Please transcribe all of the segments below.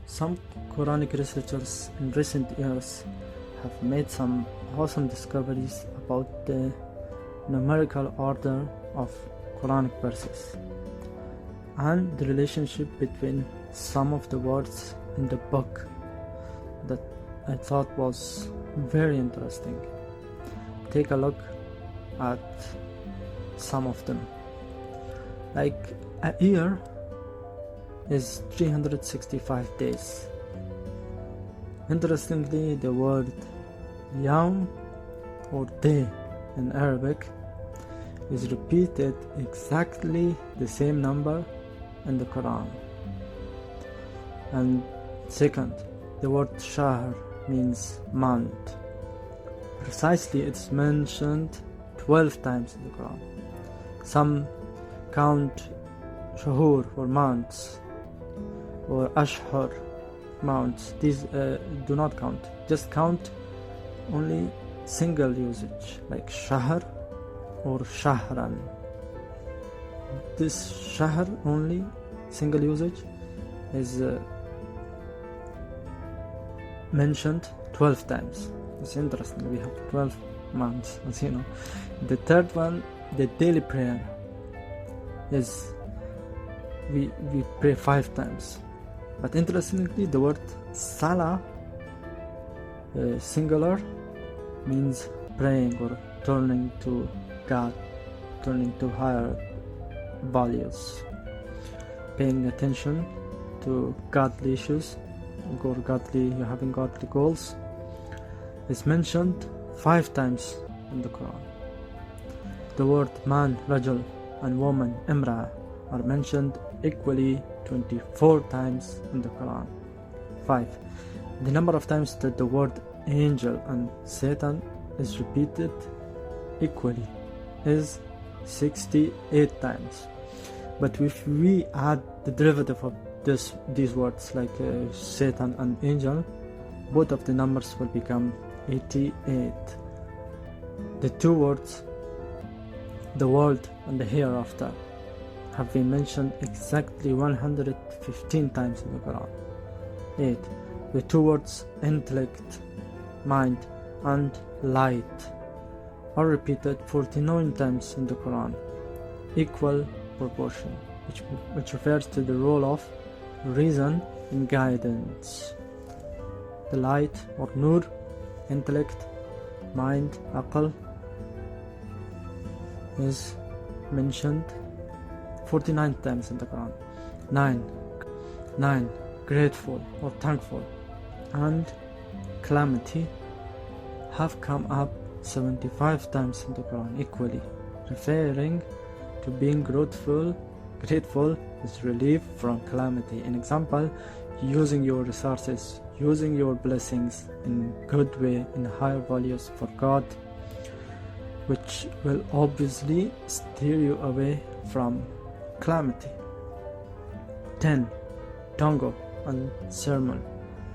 Some Quranic researchers in recent years have made some awesome discoveries about the numerical order of Quranic verses and the relationship between some of the words in the book that I thought was very interesting. Take a look at some of them. Like a year is 365 days. Interestingly, the word yawm or day in Arabic is repeated exactly the same number in the Quran. And second, the word Shahr means month. Precisely, it's mentioned 12 times in the Quran. Some count Shahr for months or Ashhur months. These do not count. Just count only single usage like Shahr or Shahran. This Shahr only single usage is mentioned 12 times. It's interesting. We have 12 months, as you know. The third one, the daily prayer, is we pray 5 times. But interestingly, the word Sala, singular, means praying or turning to God, turning to higher values, paying attention to godly issues, or you're having godly goals, is mentioned 5 times in the Quran. The word man, ragul, and woman, EMera'a, are mentioned equally 24 times in the Quran. 5. The number of times that the word angel and Satan is repeated equally is 68 times. But if we add the derivative of these words like Satan and angel, both of the numbers will become 88. The two words, the world and the hereafter, have been mentioned exactly 115 times in the Quran. 8. The two words intellect, mind, and light are repeated 49 times in the Quran, equal proportion, which refers to the role of reason and guidance. The light or nur, intellect, mind, aql, is mentioned 49 times in the Quran. 9. Grateful or thankful and calamity have come up 75 times in the Quran equally, referring to being grateful is relief from calamity. An example, using your resources, using your blessings in good way, in higher values for God, which will obviously steer you away from calamity. 10. Tango and sermon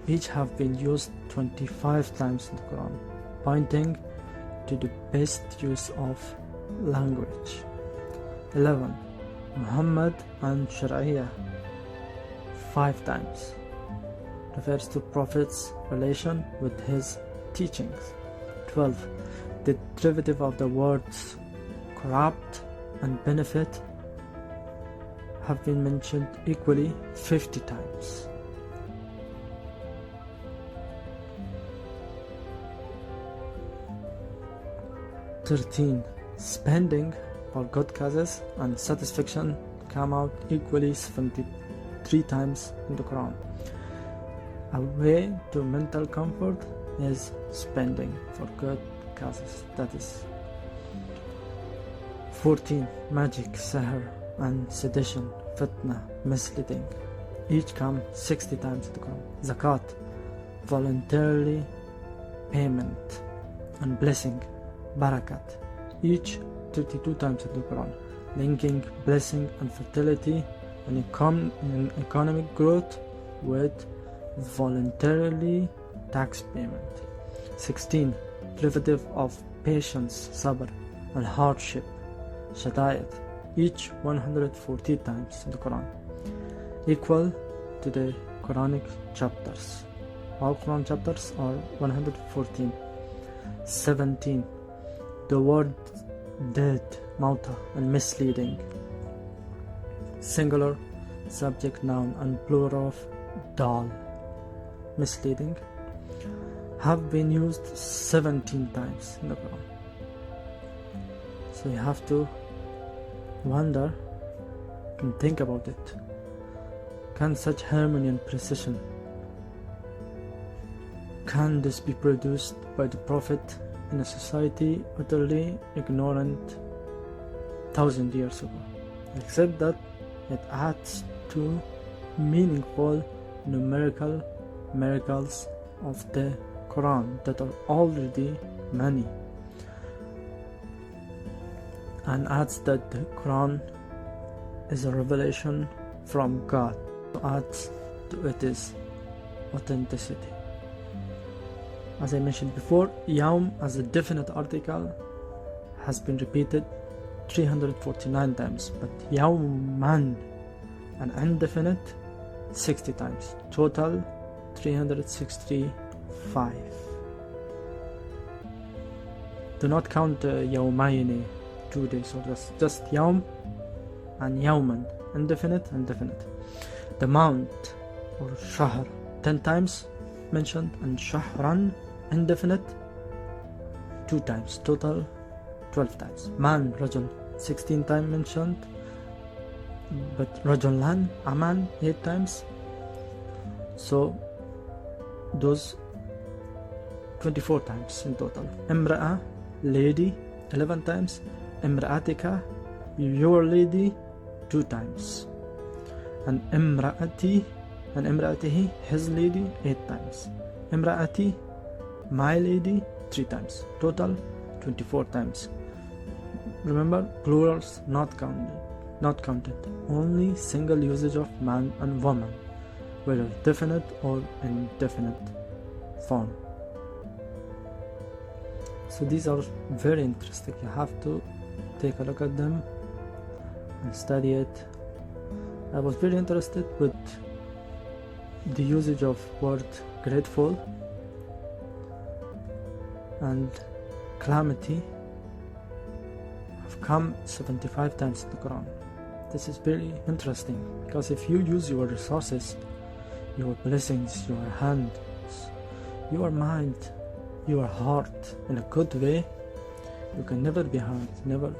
each have been used 25 times in the Quran, pointing to the best use of language. 11. Muhammad and Sharia 5 times, refers to Prophet's relation with his teachings. 12. The derivative of the words corrupt and benefit have been mentioned equally 50 times. "13. Spending for good causes and satisfaction come out equally 73 times in the Quran. A way to mental comfort is spending for good causes. That is 14. Magic, sihr, and sedition, fitna, misleading, each come 60 times in the Quran. Zakat, voluntarily payment, and blessing, barakat, each 32 times in the Quran, linking blessing and fertility and economic growth with voluntarily tax payment. 16. Derivative of patience, sabr, and hardship, shada'id, each 140 times in the Quran, equal to the Qur'anic chapters. All Quran chapters are 114. 17. The word dead, mauta, and misleading. Singular, subject, noun, and plural of dal, misleading, have been used 17 times in the Quran. So you have to wonder and think about it. Can such harmony and precision, can this be produced by the Prophet in a society utterly ignorant 1,000 years ago? Except that it adds to meaningful numerical miracles of the Quran that are already many, and adds that the Quran is a revelation from God, adds to its authenticity. As I mentioned before, Yawm as a definite article has been repeated 349 times, but Yawman, an indefinite, 60 times. Total 365. Do not count Yawmayni, 2 days, or just Yawm and Yawman, indefinite and definite. The month, or Shahr, 10 times mentioned, and Shahran, indefinite, 2 times. Total 12 times. Man, Rajul, 16 times mentioned, but Rajulan, Aman, 8 times. So those 24 times in total. EMera'a, lady, 11 times. EMera'atika, your lady, 2 times. And EMera'ati and EMera'atihi, his lady, 8 times. EMera'ati, my lady, 3 times. Total 24 times. Remember, plurals not counted. Only single usage of man and woman, whether definite or indefinite form. So these are very interesting. You have to take a look at them and study it. I was very interested with the usage of word grateful and calamity have come 75 times in the Quran. This is very interesting, because if you use your resources, your blessings, your hands, your mind, your heart in a good way, you can never be harmed. Never,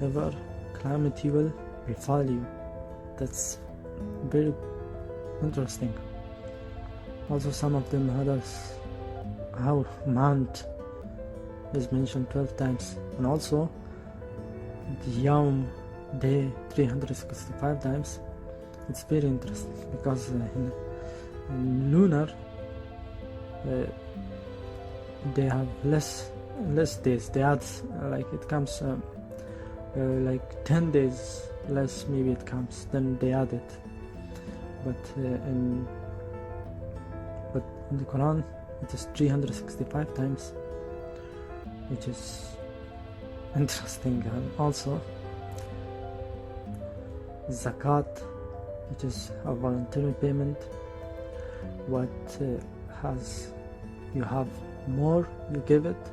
ever calamity will befall you. That's very interesting. Also, some of them others, how month is mentioned 12 times, and also the Yawm, day, 365 times. It's very interesting, because in lunar they have less days. They add, like it comes like 10 days less, maybe it comes, then they add it. But in the Quran it is 365 times, which is interesting. And also zakat, which is a voluntary payment. What has you have more, you give it.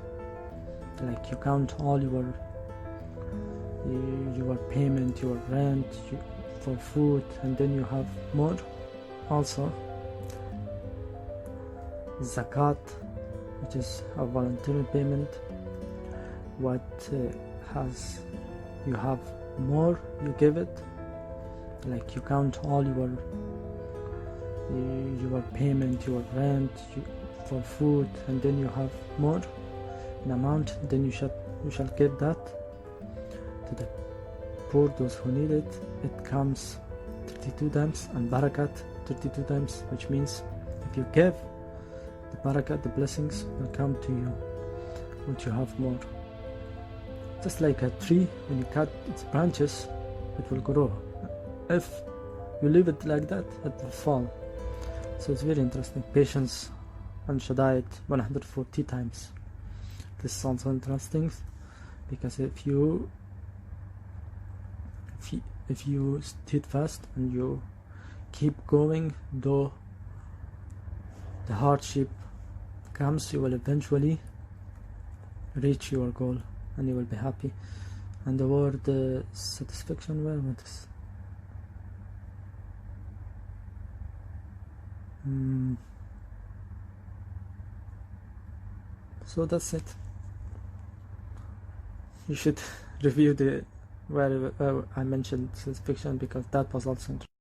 Like you count all your payment, your rent, for food, and then you have more. Also zakat, which is a voluntary payment. What has you have more, you give it. Like you count all your payment, your rent, for food, and then you have more in amount, then you shall give that to the poor, those who need it. It comes 32 times, and barakat 32 times, which means if you give, the barakat, the blessings will come to you, which you have more. Just like a tree, when you cut its branches, it will grow. If you leave it like that, it will fall. So it's very interesting. Patience and Shaddai 140 times. This is also interesting, because if you steadfast and you keep going, though the hardship comes, you will eventually reach your goal and you will be happy. And the word satisfaction, where was this? So that's it. You should review the where I mentioned satisfaction, because that was also interesting.